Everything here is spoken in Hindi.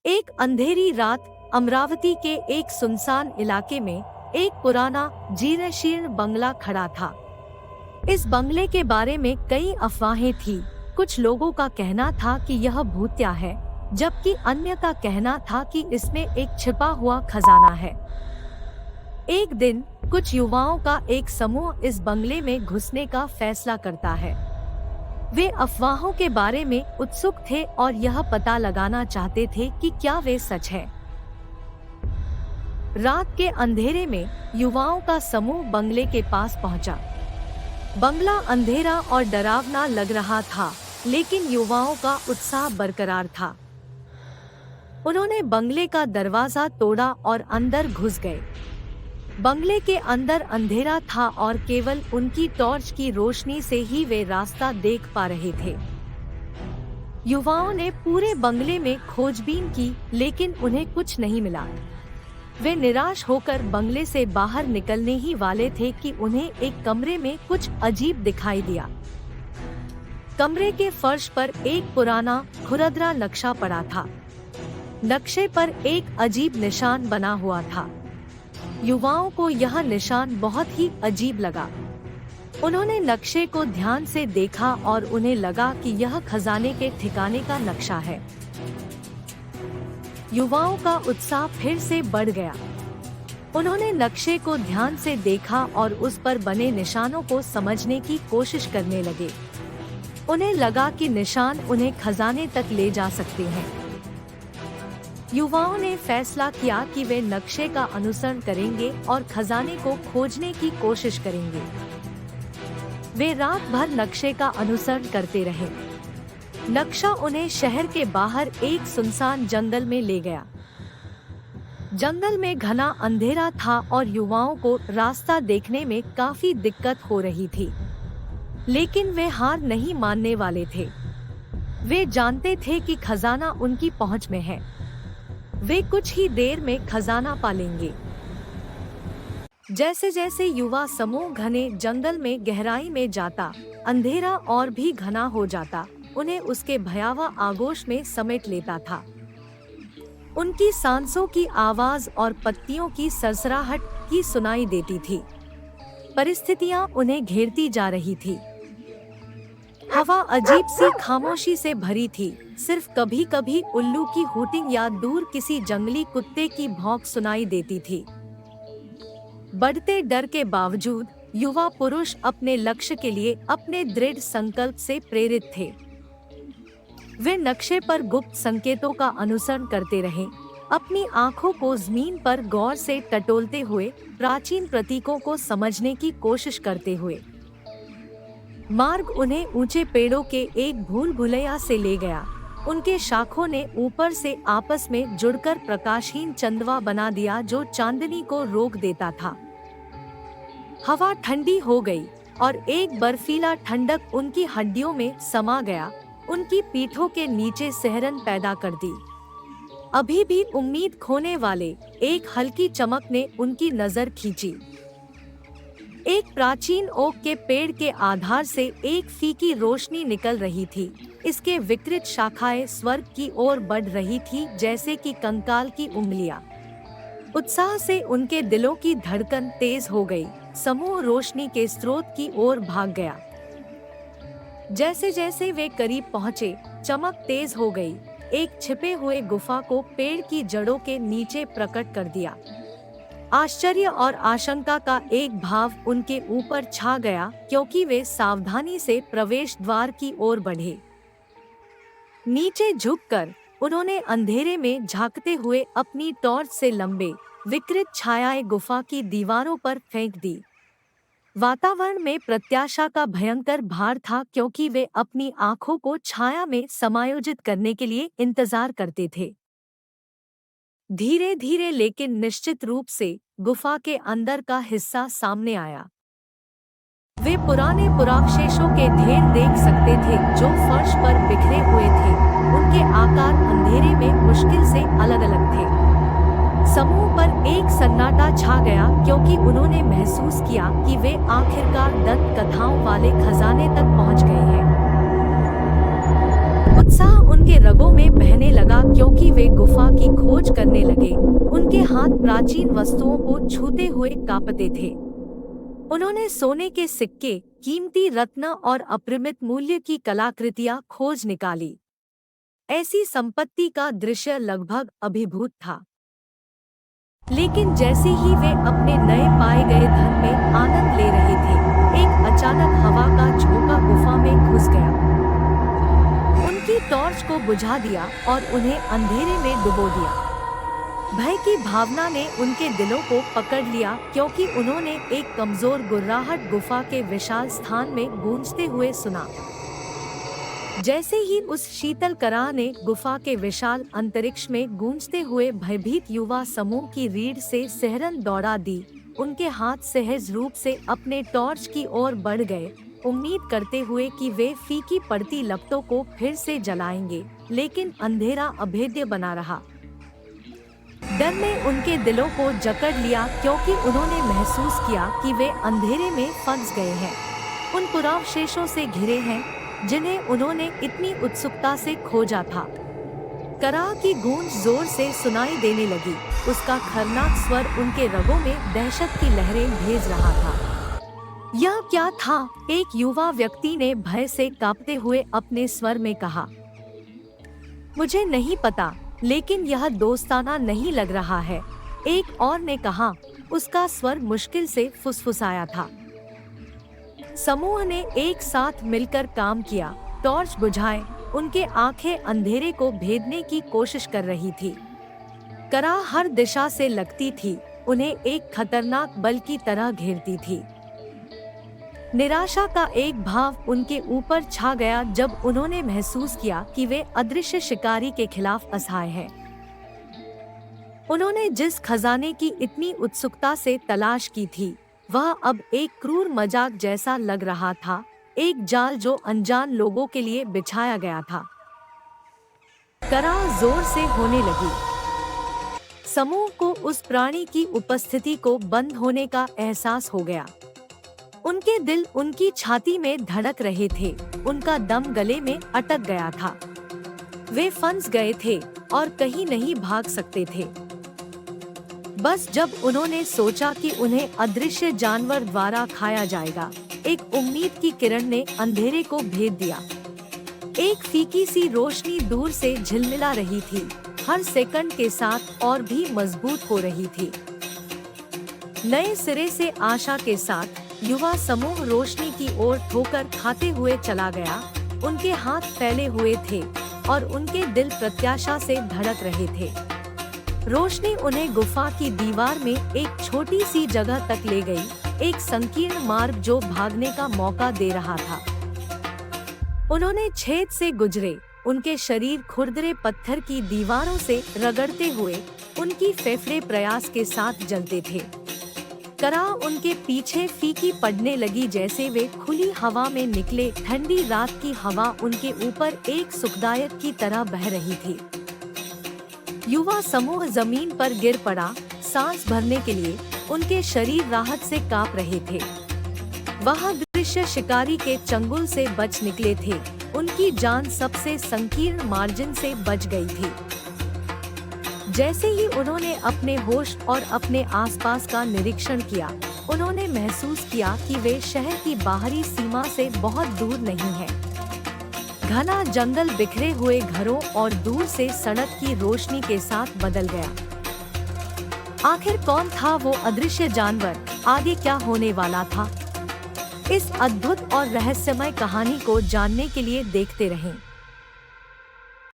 एक अंधेरी रात अमरावती के एक सुनसान इलाके में एक पुराना जीर्ण शीर्ण बंगला खड़ा था। इस बंगले के बारे में कई अफवाहें थी। कुछ लोगों का कहना था कि यह भूतिया है, जबकि अन्य का कहना था कि इसमें एक छिपा हुआ खजाना है। एक दिन कुछ युवाओं का एक समूह इस बंगले में घुसने का फैसला करता है। वे अफवाहों के बारे में उत्सुक थे और यह पता लगाना चाहते थे कि क्या वे सच है। रात के अंधेरे में युवाओं का समूह बंगले के पास पहुंचा। बंगला अंधेरा और डरावना लग रहा था, लेकिन युवाओं का उत्साह बरकरार था। उन्होंने बंगले का दरवाजा तोड़ा और अंदर घुस गए। बंगले के अंदर अंधेरा था और केवल उनकी टॉर्च की रोशनी से ही वे रास्ता देख पा रहे थे। युवाओं ने पूरे बंगले में खोजबीन की, लेकिन उन्हें कुछ नहीं मिला। वे निराश होकर बंगले से बाहर निकलने ही वाले थे कि उन्हें एक कमरे में कुछ अजीब दिखाई दिया। कमरे के फर्श पर एक पुराना खुरदरा नक्शा पड़ा था। नक्शे पर एक अजीब निशान बना हुआ था। युवाओं को यह निशान बहुत ही अजीब लगा। उन्होंने नक्शे को ध्यान से देखा और उन्हें लगा कि यह खजाने के ठिकाने का नक्शा है। युवाओं का उत्साह फिर से बढ़ गया। उन्होंने नक्शे को ध्यान से देखा और उस पर बने निशानों को समझने की कोशिश करने लगे। उन्हें लगा कि निशान उन्हें खजाने तक ले जा सकते हैं। युवाओं ने फैसला किया कि वे नक्शे का अनुसरण करेंगे और खजाने को खोजने की कोशिश करेंगे। वे रात भर नक्शे का अनुसरण करते रहे। नक्शा उन्हें शहर के बाहर एक सुनसान जंगल में ले गया। जंगल में घना अंधेरा था और युवाओं को रास्ता देखने में काफी दिक्कत हो रही थी, लेकिन वे हार नहीं मानने वाले थे। वे जानते थे कि खजाना उनकी पहुंच में है। वे कुछ ही देर में खजाना पालेंगे। जैसे जैसे युवा समूह घने जंगल में गहराई में जाता, अंधेरा और भी घना हो जाता, उन्हें उसके भयावह आगोश में समेट लेता था। उनकी सांसों की आवाज और पत्तियों की सरसराहट की सुनाई देती थी। परिस्थितियां उन्हें घेरती जा रही थी। हवा अजीब सी खामोशी से भरी थी। सिर्फ कभी कभी उल्लू की हूटिंग या दूर किसी जंगली कुत्ते की भौंक सुनाई देती थी। बढ़ते डर के बावजूद युवा पुरुष अपने लक्ष्य के लिए अपने दृढ़ संकल्प से प्रेरित थे। वे नक्शे पर गुप्त संकेतों का अनुसरण करते रहे, अपनी आंखों को जमीन पर गौर से टटोलते हुए, प्राचीन प्रतीकों को समझने की कोशिश करते हुए। मार्ग उन्हें ऊंचे पेड़ों के एक भूल भुलैया से ले गया। उनके शाखों ने ऊपर से आपस में जुड़कर प्रकाशहीन चंदवा बना दिया जो चांदनी को रोक देता था। हवा ठंडी हो गई और एक बर्फीला ठंडक उनकी हड्डियों में समा गया, उनकी पीठों के नीचे सिहरन पैदा कर दी। अभी भी उम्मीद खोने वाले एक हल्की चमक ने उनकी नजर खींची। एक प्राचीन ओक के पेड़ के आधार से एक फीकी रोशनी निकल रही थी। इसके विकृत शाखाएं स्वर्ग की ओर बढ़ रही थी, जैसे कि कंकाल की उंगलियां। उत्साह से उनके दिलों की धड़कन तेज हो गई। समूह रोशनी के स्रोत की ओर भाग गया। जैसे जैसे वे करीब पहुंचे, चमक तेज हो गई। एक छिपे हुए गुफा को पेड़ की जड़ों के नीचे प्रकट कर दिया। आश्चर्य और आशंका का एक भाव उनके ऊपर छा गया, क्योंकि वे सावधानी से प्रवेश द्वार की ओर बढ़े। नीचे झुककर उन्होंने अंधेरे में झांकते हुए अपनी टॉर्च से लंबे विकृत छायाएं गुफा की दीवारों पर फेंक दी। वातावरण में प्रत्याशा का भयंकर भार था, क्योंकि वे अपनी आंखों को छाया में समायोजित करने के लिए इंतजार करते थे। धीरे धीरे लेकिन निश्चित रूप से गुफा के अंदर का हिस्सा सामने आया। वे पुराने पुरावशेषों के ढेर देख सकते थे जो फर्श पर बिखरे हुए थे। उनके आकार अंधेरे में मुश्किल से अलग अलग थे। समूह पर एक सन्नाटा छा गया, क्योंकि उन्होंने महसूस किया कि वे आखिरकार दंत कथाओं वाले खजाने तक पहुंच गए हैं। उत्साह उनके रगों में बहने लगा क्योंकि वे गुफा की खोज करने लगे। उनके हाथ प्राचीन वस्तुओं को छूते हुए कांपते थे। उन्होंने सोने के सिक्के, कीमती रत्न और अपरिमित मूल्य की कलाकृतियां खोज निकाली। ऐसी संपत्ति का दृश्य लगभग अभिभूत था। लेकिन जैसे ही वे अपने नए पाए गए धन में आनंद ले रहे थे, एक अचानक हवा का झोंका गुफा में घुस गया। उनकी टॉर्च को बुझा दिया और उन्हें अंधेरे में डुबो दिया। भय की भावना ने उनके दिलों को पकड़ लिया क्योंकि उन्होंने एक कमजोर गुर्राहट गुफा के विशाल स्थान में गूंजते हुए सुना। जैसे ही उस शीतल कराह ने गुफा के विशाल अंतरिक्ष में गूंजते हुए भयभीत युवा समूह की रीढ़ से सिहरन दौड़ा दी, उनके हाथ सहज रूप से अपने टॉर्च की ओर बढ़ गए, उम्मीद करते हुए कि वे फीकी पड़ती लपटों को फिर से जलाएंगे। लेकिन अंधेरा अभेद्य बना रहा। डर ने उनके दिलों को जकड़ लिया क्योंकि उन्होंने महसूस किया कि वे अंधेरे में फंस गए हैं, उन पुरावशेषों से घिरे हैं जिन्हें उन्होंने इतनी उत्सुकता से खोजा था। कराह की गूंज जोर से सुनाई देने लगी। उसका खरनाक स्वर उनके रगों में दहशत की लहरें भेज रहा था। यह क्या था? एक युवा व्यक्ति ने भय से कांपते हुए अपने स्वर में कहा। मुझे नहीं पता, लेकिन यह दोस्ताना नहीं लग रहा है, एक और ने कहा। उसका स्वर मुश्किल से फुसफुसाया था। समूह ने एक साथ मिलकर काम किया, टॉर्च बुझाए, उनके आंखें अंधेरे को भेदने की कोशिश कर रही थी। कराह हर दिशा से लगती थी, उन्हें एक खतरनाक बल की तरह घेरती थी। निराशा का एक भाव उनके ऊपर छा गया जब उन्होंने महसूस किया कि वे अदृश्य शिकारी के खिलाफ असहाय हैं। उन्होंने जिस खजाने की इतनी उत्सुकता से तलाश की थी, वह अब एक क्रूर मजाक जैसा लग रहा था, एक जाल जो अनजान लोगों के लिए बिछाया गया था। कराह जोर से होने लगी। समूह को उस प्राणी की उपस्थिति को बंद होने का एहसास हो गया। उनके दिल उनकी छाती में धड़क रहे थे, उनका दम गले में अटक गया था। वे फंस गए थे और कहीं नहीं भाग सकते थे। बस जब उन्होंने सोचा कि उन्हें अदृश्य जानवर द्वारा खाया जाएगा, एक उम्मीद की किरण ने अंधेरे को भेद दिया। एक फीकी सी रोशनी दूर से झिलमिला रही थी, हर सेकंड के साथ और भी मजबूत हो रही थी। नए सिरे से आशा के साथ युवा समूह रोशनी की ओर ठोकर खाते हुए चला गया। उनके हाथ फैले हुए थे और उनके दिल प्रत्याशा से धड़क रहे थे। रोशनी उन्हें गुफा की दीवार में एक छोटी सी जगह तक ले गई, एक संकीर्ण मार्ग जो भागने का मौका दे रहा था। उन्होंने छेद से गुजरे, उनके शरीर खुरदरे पत्थर की दीवारों से रगड़ते हुए, उनकी फेफड़े प्रयास के साथ जलते थे। कराह उनके पीछे फीकी पड़ने लगी जैसे वे खुली हवा में निकले। ठंडी रात की हवा उनके ऊपर एक सुखदायक की तरह बह रही थी। युवा समूह जमीन पर गिर पड़ा, सांस भरने के लिए। उनके शरीर राहत से कांप रहे थे। वह दृश्य शिकारी के चंगुल से बच निकले थे, उनकी जान सबसे संकीर्ण मार्जिन से बच गई थी। जैसे ही उन्होंने अपने होश और अपने आसपास का निरीक्षण किया, उन्होंने महसूस किया कि वे शहर की बाहरी सीमा से बहुत दूर नहीं हैं। घना जंगल बिखरे हुए घरों और दूर से सड़क की रोशनी के साथ बदल गया। आखिर कौन था वो अदृश्य जानवर? आगे क्या होने वाला था? इस अद्भुत और रहस्यमय कहानी को जानने के लिए देखते रहें।